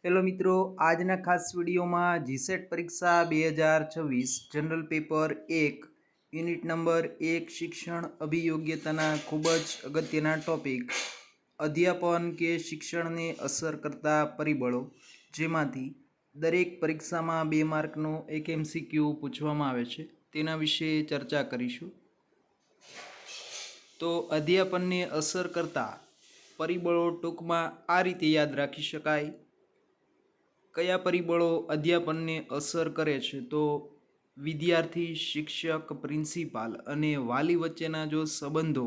Hello મિત્રો, આજના ખાસ વિડીયોમાં જીસેટ પરીક્ષા 2026 જનરલ પેપર 1 યુનિટ નંબર 1 શિક્ષણ અભિયોગ્યતાના ખૂબ જ અગત્યના ટોપિક અધ્યાપન કે શિક્ષણને અસર કરતા પરિબળો, જેમાંથી દરેક પરીક્ષામાં 2 માર્કનો એક MCQ પૂછવામાં આવે છે, તેના વિશે ચર્ચા કરીશું. તો અધ્યાપનને અસર કરતા પરિબળો ટૂંકમાં આ રીતે યાદ રાખી શકાય. કયા પરિબળો અધ્યાપનને અસર કરે છે? તો વિદ્યાર્થી, શિક્ષક, પ્રિન્સિપાલ અને વાલી વચ્ચેના જો સંબંધો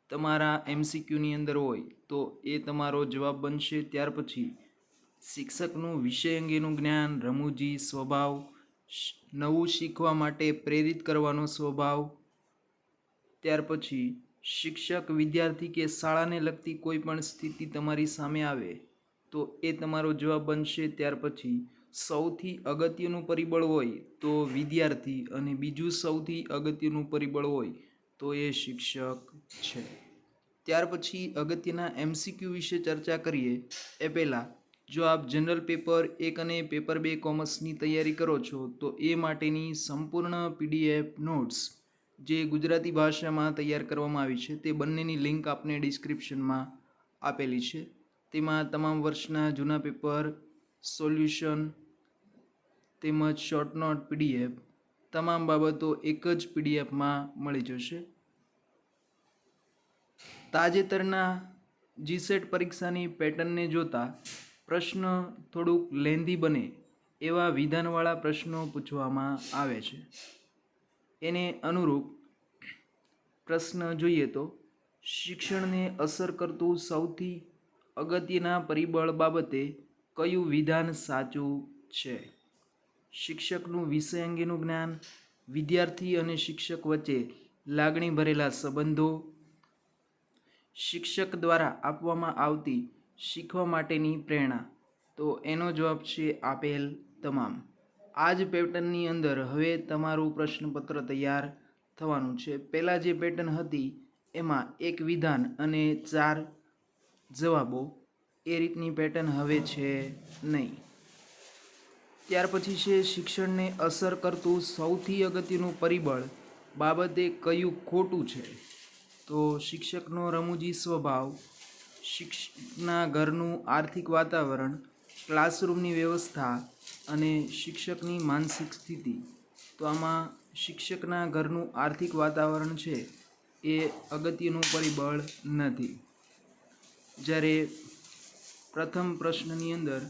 તમારા MCQની અંદર હોય તો એ તમારો જવાબ બનશે. ત્યાર પછી શિક્ષકનું વિષય અંગેનું જ્ઞાન, રમૂજી સ્વભાવ, નવું શીખવા માટે પ્રેરિત કરવાનો સ્વભાવ. ત્યાર પછી શિક્ષક, વિદ્યાર્થી કે શાળાને લગતી કોઈ પણ સ્થિતિ તમારી સામે આવે તો એ તમારો જવાબ બનશે. ત્યાર પછી સૌથી અગત્યનું પરિબળ હોય તો વિદ્યાર્થી અને બીજું સૌથી અગત્યનું પરિબળ હોય તો એ શિક્ષક છે. ત્યાર પછી અગત્યના MCQ વિશે ચર્ચા કરીએ એ પહેલાં, જો આપ જનરલ પેપર 1 અને પેપર 2 કોમર્સની તૈયારી કરો છો તો એ માટેની સંપૂર્ણ PDF નોટ્સ જે ગુજરાતી ભાષામાં તૈયાર કરવામાં આવી છે તે બંનેની લિંક આપને ડિસ્ક્રિપ્શનમાં આપેલી છે. તેમાં તમામ વર્ષના જૂના પેપર, સોલ્યુશન તેમજ શોર્ટ નોટ PDF તમામ બાબતો એક જ PDFમાં મળી જશે. તાજેતરના જીસેટ પરીક્ષાની પેટર્નને જોતા પ્રશ્ન થોડુંક લેન્ધી બને એવા વિધાનવાળા પ્રશ્નો પૂછવામાં આવે છે. એને અનુરૂપ પ્રશ્ન જોઈએ તો શિક્ષણને અસર કરતું સૌથી અગત્યના પરિબળ બાબતે કયું વિધાન સાચું છે? શિક્ષકનું વિષય અંગેનું જ્ઞાન, વિદ્યાર્થી અને શિક્ષક વચ્ચે લાગણી ભરેલા સંબંધો, શિક્ષક દ્વારા આપવામાં આવતી શીખવા માટેની પ્રેરણા. તો એનો જવાબ છે આપેલ તમામ. આ જ પેટર્નની અંદર હવે તમારું પ્રશ્નપત્ર તૈયાર થવાનું છે. પહેલાં જે પેટર્ન હતી એમાં એક વિધાન અને 4 જવાબો, એ રીતની પેટર્ન હવે છે નહીં. ત્યાર પછી છે શિક્ષણને અસર કરતું સૌથી અગત્યનું પરિબળ બાબતે કયું ખોટું છે? તો શિક્ષકનો રમૂજી સ્વભાવ, શિક્ષકના ઘરનું આર્થિક વાતાવરણ, ક્લાસરૂમની વ્યવસ્થા અને શિક્ષકની માનસિક સ્થિતિ. તો આમાં શિક્ષકના ઘરનું આર્થિક વાતાવરણ છે એ અગત્યનું પરિબળ નથી. જ્યારે પ્રથમ પ્રશ્નની અંદર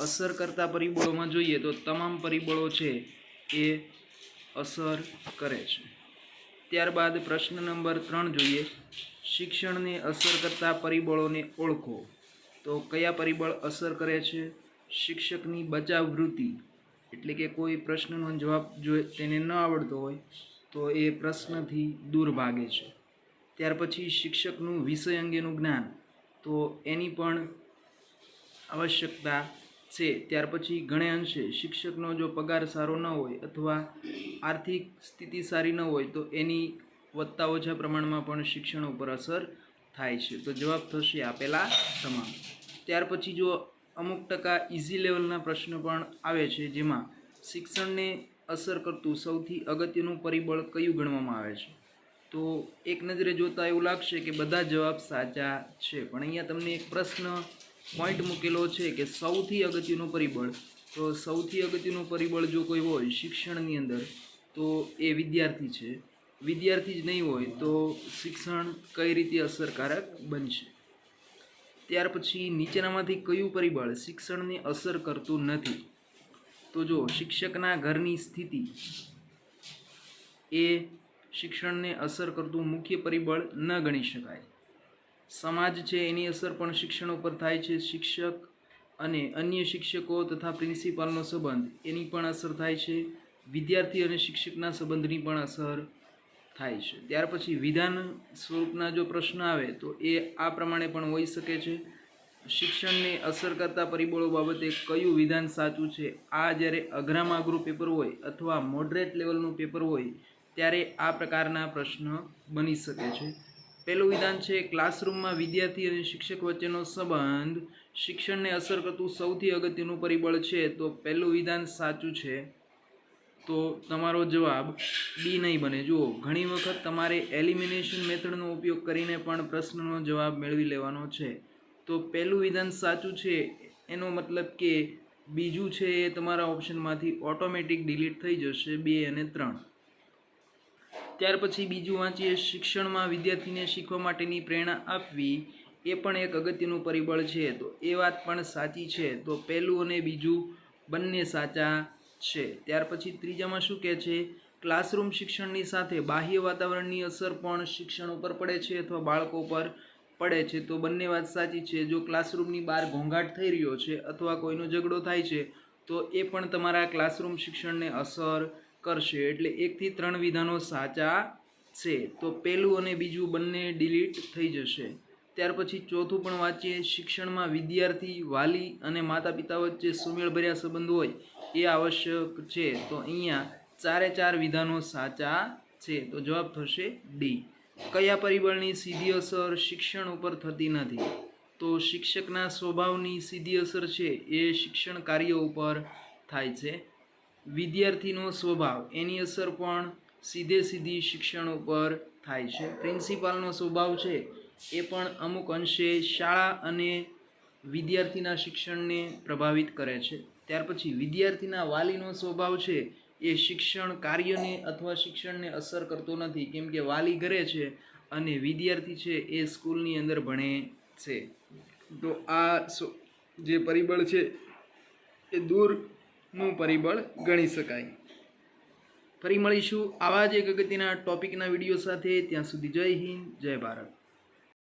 અસર કરતા પરિબળોમાં જોઈએ તો તમામ પરિબળો છે એ અસર કરે છે. ત્યારબાદ પ્રશ્ન નંબર 3 જોઈએ, શિક્ષણને અસર કરતા પરિબળોને ઓળખો. તો કયા પરિબળ અસર કરે છે? શિક્ષકની બચાવ વૃત્તિ, એટલે કે કોઈ પ્રશ્નનો જવાબ જો તેને ન આવડતો હોય તો એ પ્રશ્નથી દૂર ભાગે છે. ત્યાર પછી શિક્ષકનું વિષય અંગેનું જ્ઞાન, તો એની પણ આવશ્યકતા છે. ત્યાર પછી ઘણે અંશે શિક્ષકનો જો પગાર સારો ન હોય અથવા આર્થિક સ્થિતિ સારી ન હોય તો એની વધતા ઓછા પ્રમાણમાં પણ શિક્ષણ ઉપર અસર થાય છે. તો જવાબ થશે આપેલા તમામ. ત્યાર પછી જો અમુક ટકા ઇઝી લેવલના પ્રશ્ન પણ આવે છે જેમાં શિક્ષણને અસર કરતું સૌથી અગત્યનું પરિબળ કયું ગણવામાં આવે છે? તો એક નજરે જોતાં એવું લાગશે કે બધા જવાબ સાચા છે, પણ અહીંયા તમને એક પ્રશ્ન પોઈન્ટ મૂકેલો છે કે સૌથી અગત્યનું પરિબળ. તો સૌથી અગત્યનું પરિબળ જો કોઈ હોય શિક્ષણની અંદર તો એ વિદ્યાર્થી છે. વિદ્યાર્થી જ નહીં હોય તો શિક્ષણ કઈ રીતે અસરકારક બનશે? ત્યાર પછી નીચેનામાંથી કયું પરિબળ શિક્ષણને અસર કરતું નથી? તો જો શિક્ષકના ઘરની સ્થિતિ એ શિક્ષણને અસર કરતું મુખ્ય પરિબળ ન ગણી શકાય. સમાજ છે એની અસર પણ શિક્ષણ ઉપર થાય છે. શિક્ષક અને અન્ય શિક્ષકો તથા પ્રિન્સિપાલનો સંબંધ એની પણ અસર થાય છે. વિદ્યાર્થી અને શિક્ષકના સંબંધની પણ અસર થાય છે. ત્યાર પછી વિધાન સ્વરૂપના જો પ્રશ્ન આવે તો એ આ પ્રમાણે પણ હોઈ શકે છે, શિક્ષણને અસર કરતા પરિબળો બાબતે કયું વિધાન સાચું છે? આ જ્યારે અઘરામાં અઘરું પેપર હોય અથવા મોડરેટ લેવલનું પેપર હોય ત્યારે આ પ્રકારના પ્રશ્ન બની શકે છે. પહેલું વિધાન છે ક્લાસરૂમમાં વિદ્યાર્થી અને શિક્ષક વચ્ચેનો સંબંધ શિક્ષણને અસર કરતું સૌથી અગત્યનું પરિબળ છે તો પહેલું વિધાન સાચું છે, તો તમારો જવાબ ડી નહીં બને. જુઓ, ઘણી વખત તમારે એલિમિનેશન મેથડનો ઉપયોગ કરીને પણ પ્રશ્નનો જવાબ મેળવી લેવાનો છે. તો પહેલું વિધાન સાચું છે એનો મતલબ કે બીજું છે એ તમારા ઓપ્શનમાંથી ઓટોમેટિક ડિલીટ થઈ જશે, 2 અને 3. ત્યાર પછી બીજું વાંચીએ, શિક્ષણમાં વિદ્યાર્થીને શીખવા માટેની પ્રેરણા આપવી એ પણ એક અગત્યનું પરિબળ છે. તો એ વાત પણ સાચી છે. તો પહેલું અને બીજું બંને સાચા છે. ત્યાર પછી ત્રીજામાં શું કહે છે, ક્લાસરૂમ શિક્ષણની સાથે બાહ્ય વાતાવરણની અસર પણ શિક્ષણ ઉપર પડે છે અથવા બાળકો પર પડે છે. તો બંને વાત સાચી છે. જો ક્લાસરૂમની બહાર ઘોંઘાટ થઈ રહ્યો છે અથવા કોઈનો ઝઘડો થાય છે તો એ પણ તમારા ક્લાસરૂમ શિક્ષણને અસર કરશે. એટલે 1 થી 3 વિધાનો સાચા છે. તો પહેલું અને બીજું બંને ડિલીટ થઈ જશે. ત્યાર પછી ચોથું પણ વાંચીએ, શિક્ષણમાં વિદ્યાર્થી, વાલી અને માતા પિતા વચ્ચે સુમેળભર્યા સંબંધ હોય એ આવશ્યક છે. તો અહીંયા 4 વિધાનો સાચા છે. તો જવાબ થશે ડી. કયા પરિબળની સીધી અસર શિક્ષણ ઉપર થતી નથી? તો શિક્ષકના સ્વભાવની સીધી અસર છે એ શિક્ષણ કાર્ય ઉપર થાય છે. વિદ્યાર્થીનો સ્વભાવ એની અસર પણ સીધી શિક્ષણ ઉપર થાય છે. પ્રિન્સિપાલનો સ્વભાવ છે એ પણ અમુક અંશે શાળા અને વિદ્યાર્થીના શિક્ષણને પ્રભાવિત કરે છે. ત્યાર પછી વિદ્યાર્થીના વાલીનો સ્વભાવ છે એ શિક્ષણ કાર્યને અથવા શિક્ષણને અસર કરતો નથી, કેમ કે વાલી ઘરે છે અને વિદ્યાર્થી છે એ સ્કૂલની અંદર ભણે છે. તો આ જે પરિબળ છે એ દૂરનું પરિબળ ગણી શકાય. ફરી મળીશું આવા જ એક અગત્યના ટોપિકના વિડીયો સાથે. ત્યાં સુધી જય હિન્દ, જય ભારત.